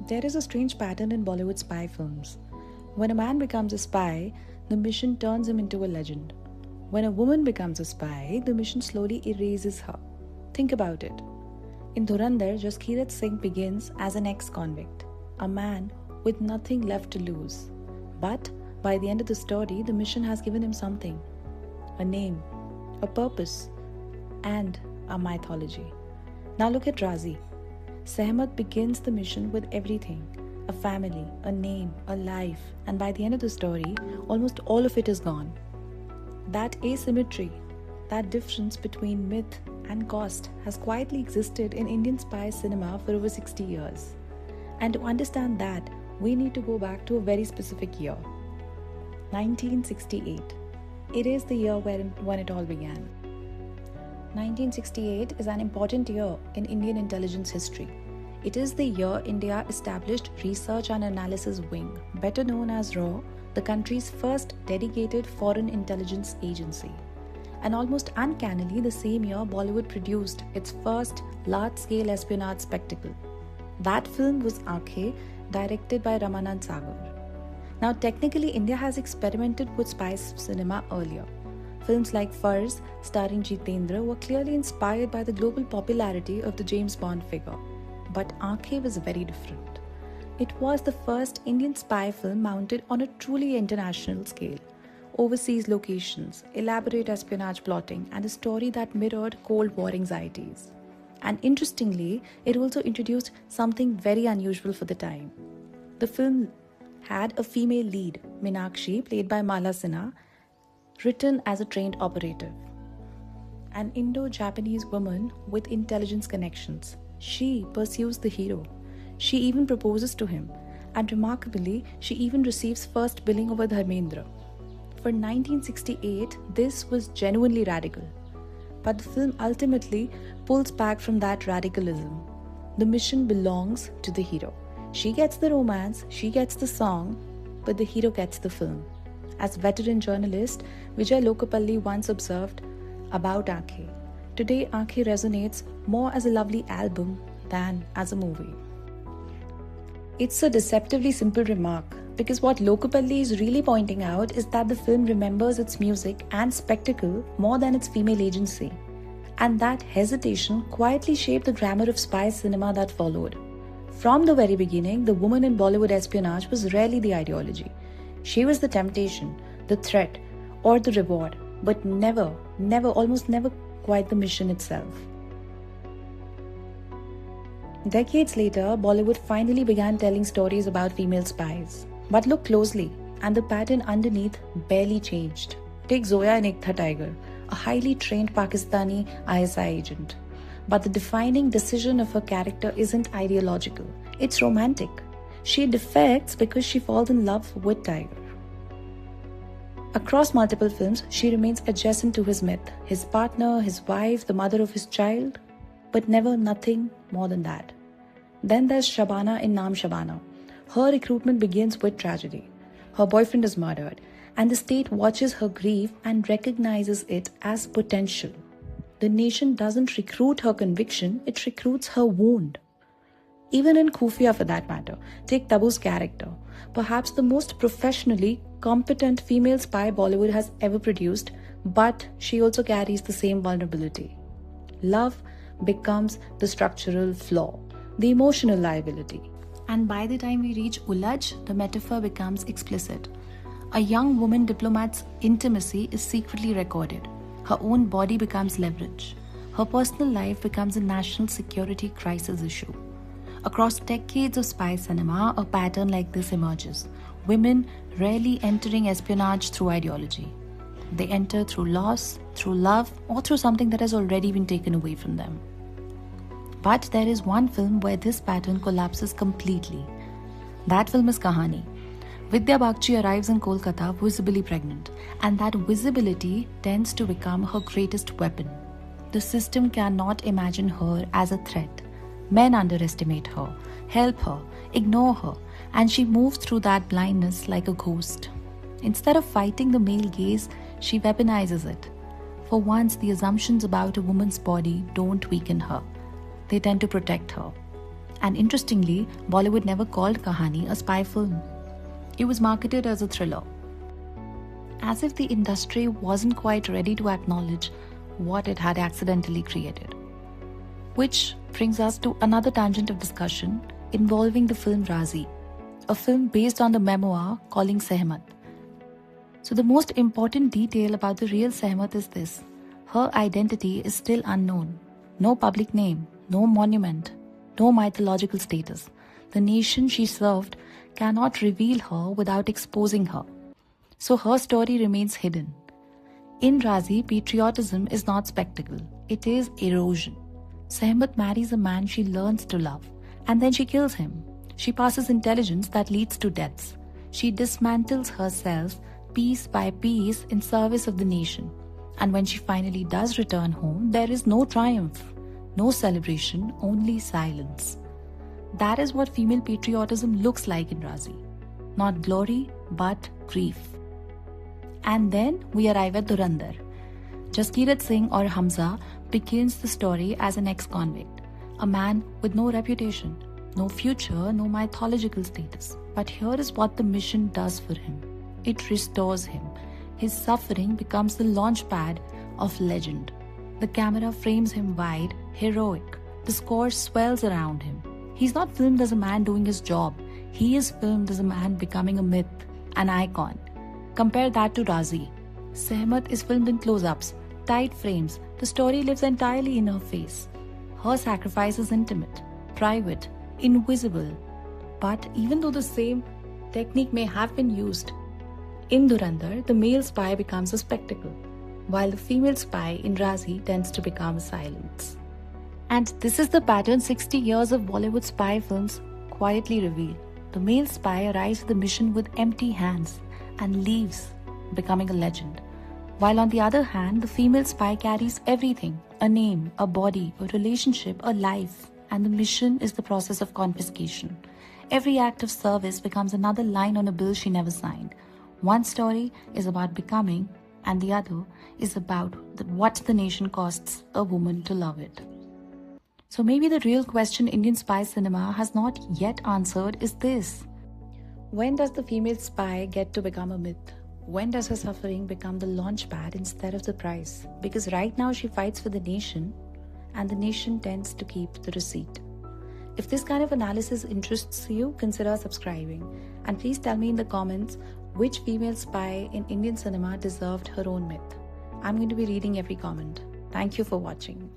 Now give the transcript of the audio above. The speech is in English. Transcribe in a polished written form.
There is a strange pattern in Bollywood spy films. When a man becomes a spy, the mission turns him into a legend. When a woman becomes a spy, the mission slowly erases her. Think about it. In Dhurandhar, Jaskirat Singh begins as an ex-convict, a man with nothing left to lose. But by the end of the story, the mission has given him something: a name, a purpose, and a mythology. Now look at Raazi. Sehmat begins the mission with everything: a family, a name, a life, and by the end of the story, almost all of it is gone. That asymmetry, that difference between myth and cost has quietly existed in Indian spy cinema for over 60 years. And to understand that, we need to go back to a very specific year. 1968. It is the year when it all began. 1968 is an important year in Indian intelligence history. It is the year India established Research and Analysis Wing, better known as RAW, the country's first dedicated foreign intelligence agency. And almost uncannily, the same year, Bollywood produced its first large-scale espionage spectacle. That film was Aankhen, directed by Ramanand Sagar. Now, technically, India has experimented with spy cinema earlier. Films like Furs, starring Jitendra, were clearly inspired by the global popularity of the James Bond figure. But Aankhen was very different. It was the first Indian spy film mounted on a truly international scale. Overseas locations, elaborate espionage plotting, and a story that mirrored Cold War anxieties. And interestingly, it also introduced something very unusual for the time. The film had a female lead, Meenakshi, played by Mala Sinha, written as a trained operative. An Indo-Japanese woman with intelligence connections. She pursues the hero. She even proposes to him. And remarkably, she even receives first billing over Dharmendra. For 1968, this was genuinely radical. But the film ultimately pulls back from that radicalism. The mission belongs to the hero. She gets the romance, she gets the song, but the hero gets the film. As veteran journalist Vijay Lokapalli once observed about Aankhen, today Aankhen resonates more as a lovely album than as a movie. It's a deceptively simple remark, because what Lokapalli is really pointing out is that the film remembers its music and spectacle more than its female agency. And that hesitation quietly shaped the grammar of spy cinema that followed. From the very beginning, the woman in Bollywood espionage was rarely the ideology. She was the temptation, the threat, or the reward, but never, almost never quite the mission itself. Decades later, Bollywood finally began telling stories about female spies. But look closely, and the pattern underneath barely changed. Take Zoya in Ek Tha Tiger, a highly trained Pakistani ISI agent. But the defining decision of her character isn't ideological, it's romantic. She defects because she falls in love with Tiger. Across multiple films, she remains adjacent to his myth, his partner, his wife, the mother of his child, but never nothing more than that. Then there's Shabana in Naam Shabana. Her recruitment begins with tragedy. Her boyfriend is murdered, and the state watches her grief and recognizes it as potential. The nation doesn't recruit her conviction, it recruits her wound. Even in Khufia, for that matter, take Tabu's character, perhaps the most professionally competent female spy Bollywood has ever produced, but she also carries the same vulnerability. Love becomes the structural flaw, the emotional liability. And by the time we reach Ulajh, the metaphor becomes explicit. A young woman diplomat's intimacy is secretly recorded. Her own body becomes leverage. Her personal life becomes a national security crisis issue. Across decades of spy cinema, a pattern like this emerges. Women rarely entering espionage through ideology. They enter through loss, through love, or through something that has already been taken away from them. But there is one film where this pattern collapses completely. That film is Kahaani. Vidya Bagchi arrives in Kolkata visibly pregnant, and that visibility tends to become her greatest weapon. The system cannot imagine her as a threat. Men underestimate her, help her, ignore her, and she moves through that blindness like a ghost. Instead of fighting the male gaze, she weaponizes it. For once, the assumptions about a woman's body don't weaken her. They tend to protect her. And interestingly, Bollywood never called Kahaani a spy film. It was marketed as a thriller. As if the industry wasn't quite ready to acknowledge what it had accidentally created. Which brings us to another tangent of discussion involving the film Raazi, a film based on the memoir calling Sehmat. So the most important detail about the real Sehmat is this: her identity is still unknown. No public name, no monument, no mythological status. The nation she served cannot reveal her without exposing her. So her story remains hidden. In Raazi, patriotism is not spectacle, it is erosion. Sehmat marries a man she learns to love, and then she kills him. She passes intelligence that leads to deaths. She dismantles herself piece by piece in service of the nation. And when she finally does return home, there is no triumph, no celebration, only silence. That is what female patriotism looks like in Raazi. Not glory, but grief. And then we arrive at Dhurandhar. Jaskirat Singh or Hamza begins the story as an ex-convict, a man with no reputation, no future, no mythological status. But here is what the mission does for him. It restores him. His suffering becomes the launchpad of legend. The camera frames him wide, heroic. The score swells around him. He's not filmed as a man doing his job. He is filmed as a man becoming a myth, an icon. Compare that to Raazi. Sehmat is filmed in close-ups, tight frames. The story lives entirely in her face. Her sacrifice is intimate, private, invisible. But even though the same technique may have been used, in Dhurandhar, the male spy becomes a spectacle, while the female spy in Raazi tends to become silence. And this is the pattern 60 years of Bollywood spy films quietly reveal. The male spy arrives at the mission with empty hands and leaves, becoming a legend. While on the other hand, the female spy carries everything: a name, a body, a relationship, a life. And the mission is the process of confiscation. Every act of service becomes another line on a bill she never signed. One story is about becoming, and the other is about what the nation costs a woman to love it. So maybe the real question Indian spy cinema has not yet answered is this: when does the female spy get to become a myth? When does her suffering become the launchpad instead of the prize? Because right now she fights for the nation, and the nation tends to keep the receipt. If this kind of analysis interests you, consider subscribing. And please tell me in the comments which female spy in Indian cinema deserved her own myth. I'm going to be reading every comment. Thank you for watching.